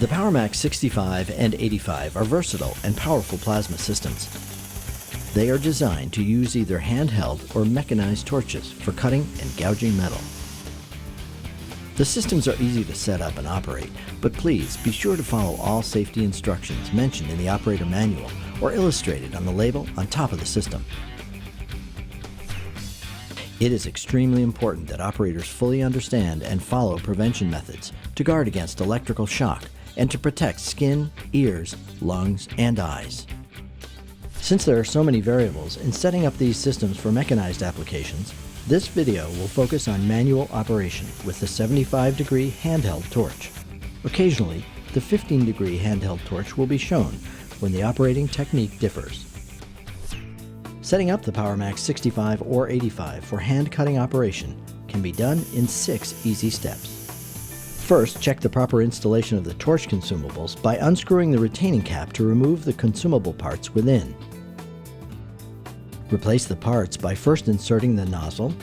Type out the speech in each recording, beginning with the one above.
The Powermax 65 and 85 are versatile and powerful plasma systems. They are designed to use either handheld or mechanized torches for cutting and gouging metal. The systems are easy to set up and operate, but please be sure to follow all safety instructions mentioned in the operator manual or illustrated on the label on top of the system. It is extremely important that operators fully understand and follow prevention methods to guard against electrical shock and to protect skin, ears, lungs, and eyes. Since there are so many variables in setting up these systems for mechanized applications, this video will focus on manual operation with the 75-degree handheld torch. Occasionally, the 15-degree handheld torch will be shown when the operating technique differs. Setting up the Powermax 65 or 85 for hand cutting operation can be done in 6 easy steps. First, check the proper installation of the torch consumables by unscrewing the retaining cap to remove the consumable parts within. Replace the parts by first inserting the nozzle,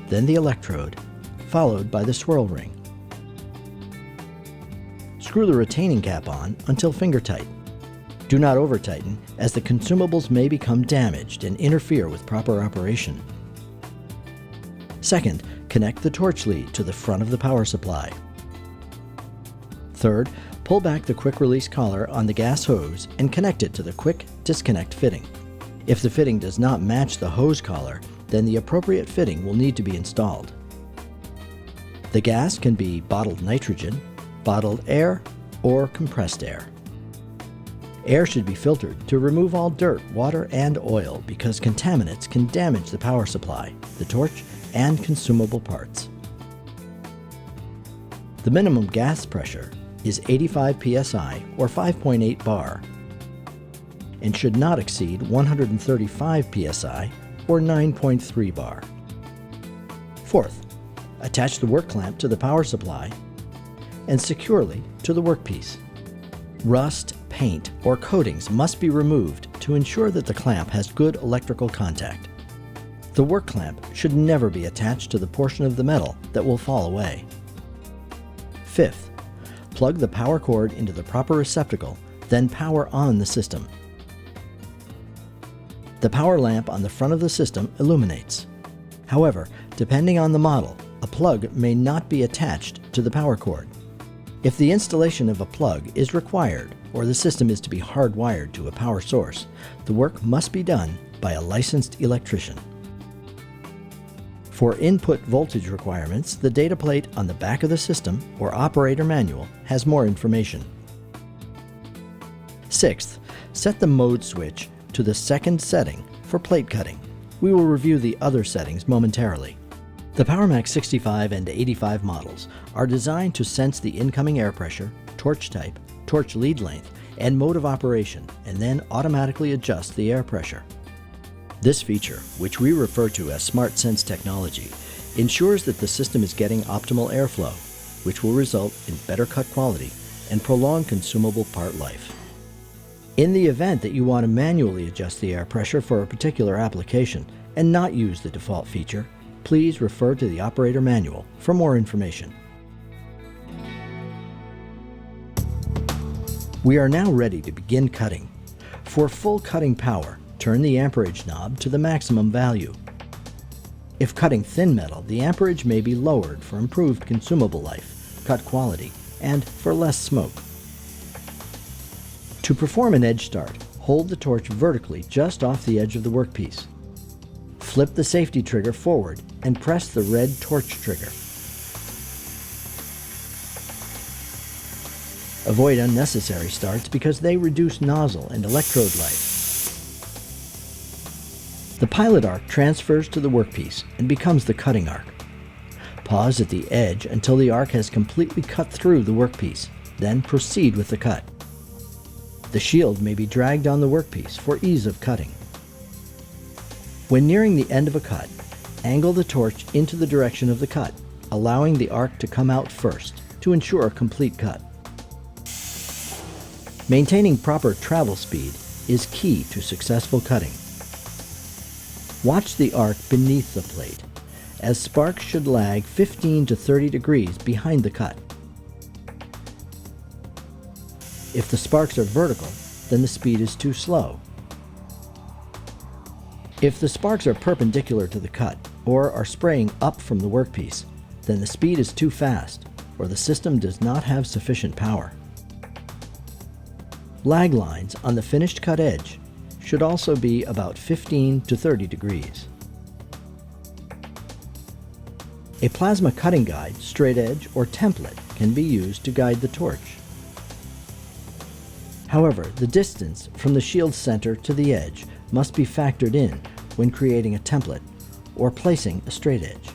then the electrode, followed by the swirl ring. Screw the retaining cap on until finger tight. Do not over-tighten, as the consumables may become damaged and interfere with proper operation. Second, connect the torch lead to the front of the power supply. Third, pull back the quick-release collar on the gas hose and connect it to the quick disconnect fitting. If the fitting does not match the hose collar, then the appropriate fitting will need to be installed. The gas can be bottled nitrogen, bottled air, or compressed air. Air should be filtered to remove all dirt, water, and oil because contaminants can damage the power supply, the torch, and consumable parts. The minimum gas pressure is 85 psi or 5.8 bar and should not exceed 135 psi or 9.3 bar. Fourth, attach the work clamp to the power supply and securely to the workpiece. Rust, paint, or coatings must be removed to ensure that the clamp has good electrical contact. The work clamp should never be attached to the portion of the metal that will fall away. Fifth, plug the power cord into the proper receptacle, then power on the system. The power lamp on the front of the system illuminates. However, depending on the model, a plug may not be attached to the power cord. If the installation of a plug is required or the system is to be hardwired to a power source, the work must be done by a licensed electrician. For input voltage requirements, the data plate on the back of the system or operator manual has more information. Sixth, set the mode switch to the second setting for plate cutting. We will review the other settings momentarily. The Powermax 65 and 85 models are designed to sense the incoming air pressure, torch type, torch lead length, and mode of operation, and then automatically adjust the air pressure. This feature, which we refer to as Smart Sense technology, ensures that the system is getting optimal airflow, which will result in better cut quality and prolonged consumable part life. In the event that you want to manually adjust the air pressure for a particular application and not use the default feature, please refer to the operator manual for more information. We are now ready to begin cutting. For full cutting power, turn the amperage knob to the maximum value. If cutting thin metal, the amperage may be lowered for improved consumable life, cut quality, and for less smoke. To perform an edge start, hold the torch vertically just off the edge of the workpiece. Flip the safety trigger forward and press the red torch trigger. Avoid unnecessary starts because they reduce nozzle and electrode life. The pilot arc transfers to the workpiece and becomes the cutting arc. Pause at the edge until the arc has completely cut through the workpiece, then proceed with the cut. The shield may be dragged on the workpiece for ease of cutting. When nearing the end of a cut, angle the torch into the direction of the cut, allowing the arc to come out first to ensure a complete cut. Maintaining proper travel speed is key to successful cutting. Watch the arc beneath the plate, as sparks should lag 15 to 30 degrees behind the cut. If the sparks are vertical, then the speed is too slow. If the sparks are perpendicular to the cut or are spraying up from the workpiece, then the speed is too fast or the system does not have sufficient power. Lag lines on the finished cut edge should also be about 15 to 30 degrees. A plasma cutting guide, straight edge, or template can be used to guide the torch. However, the distance from the shield center to the edge must be factored in when creating a template or placing a straight edge.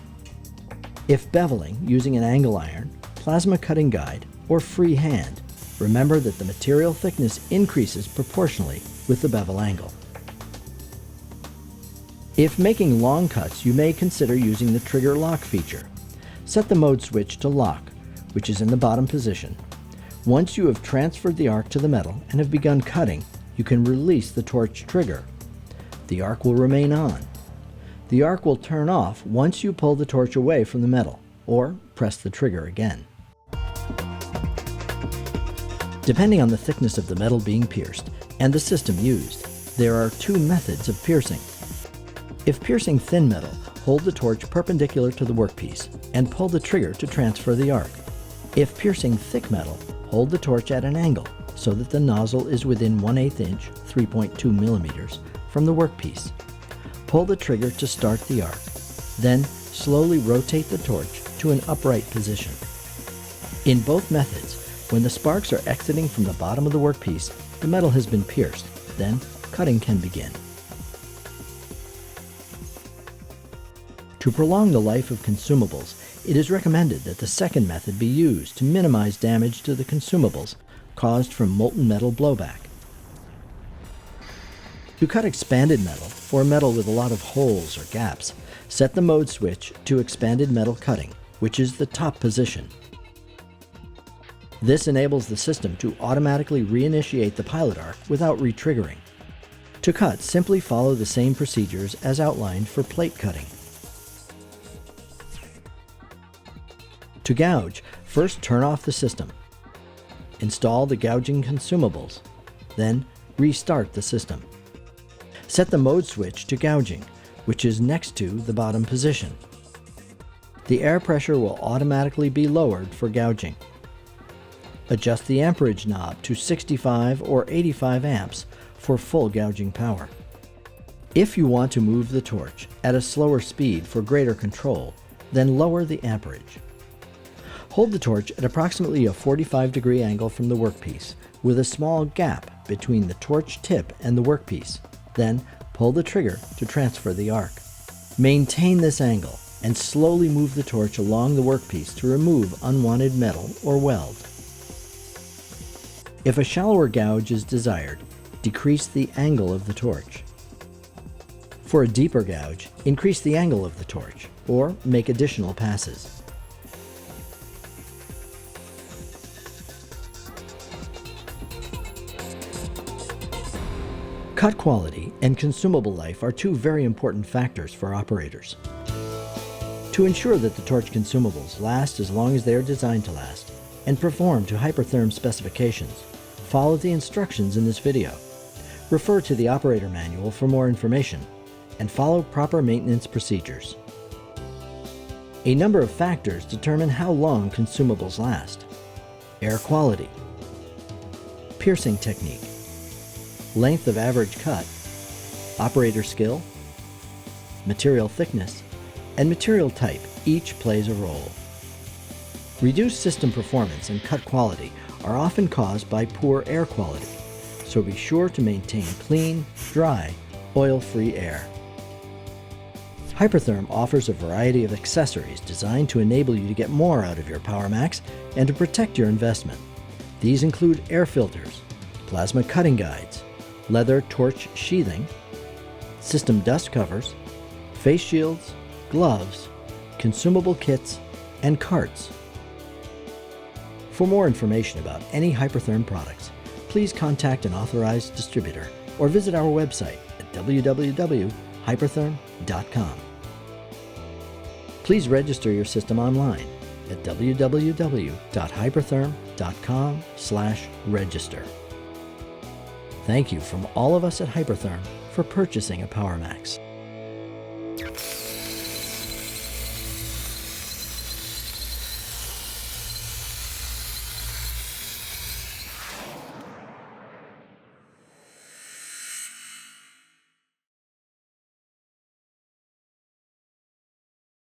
If beveling using an angle iron, plasma cutting guide, or freehand, remember that the material thickness increases proportionally with the bevel angle. If making long cuts, you may consider using the trigger lock feature. Set the mode switch to lock, which is in the bottom position. Once you have transferred the arc to the metal and have begun cutting, you can release the torch trigger. The arc will remain on. The arc will turn off once you pull the torch away from the metal or press the trigger again. Depending on the thickness of the metal being pierced and the system used, there are two methods of piercing. If piercing thin metal, hold the torch perpendicular to the workpiece and pull the trigger to transfer the arc. If piercing thick metal, hold the torch at an angle so that the nozzle is within 1/8 inch, 3.2 millimeters, from the workpiece. Pull the trigger to start the arc. Then slowly rotate the torch to an upright position. In both methods, when the sparks are exiting from the bottom of the workpiece, the metal has been pierced. Then cutting can begin. To prolong the life of consumables, it is recommended that the second method be used to minimize damage to the consumables caused from molten metal blowback. To cut expanded metal, or metal with a lot of holes or gaps, set the mode switch to expanded metal cutting, which is the top position. This enables the system to automatically reinitiate the pilot arc without re-triggering. To cut, simply follow the same procedures as outlined for plate cutting. To gouge, first turn off the system. Install the gouging consumables, then restart the system. Set the mode switch to gouging, which is next to the bottom position. The air pressure will automatically be lowered for gouging. Adjust the amperage knob to 65 or 85 amps for full gouging power. If you want to move the torch at a slower speed for greater control, then lower the amperage. Hold the torch at approximately a 45-degree angle from the workpiece, with a small gap between the torch tip and the workpiece. Then pull the trigger to transfer the arc. Maintain this angle and slowly move the torch along the workpiece to remove unwanted metal or weld. If a shallower gouge is desired, decrease the angle of the torch. For a deeper gouge, increase the angle of the torch or make additional passes. Cut quality and consumable life are two very important factors for operators. To ensure that the torch consumables last as long as they are designed to last and perform to Hypertherm specifications, follow the instructions in this video. Refer to the operator manual for more information and follow proper maintenance procedures. A number of factors determine how long consumables last: air quality, piercing technique, length of average cut, operator skill, material thickness, and material type each plays a role. Reduced system performance and cut quality are often caused by poor air quality, so be sure to maintain clean, dry, oil-free air. Hypertherm offers a variety of accessories designed to enable you to get more out of your Powermax and to protect your investment. These include air filters, plasma cutting guides, leather torch sheathing, system dust covers, face shields, gloves, consumable kits, and carts. For more information about any Hypertherm products, please contact an authorized distributor or visit our website at www.hypertherm.com. Please register your system online at www.hypertherm.com. hypertherm.com/register. Thank you from all of us at Hypertherm for purchasing a Powermax.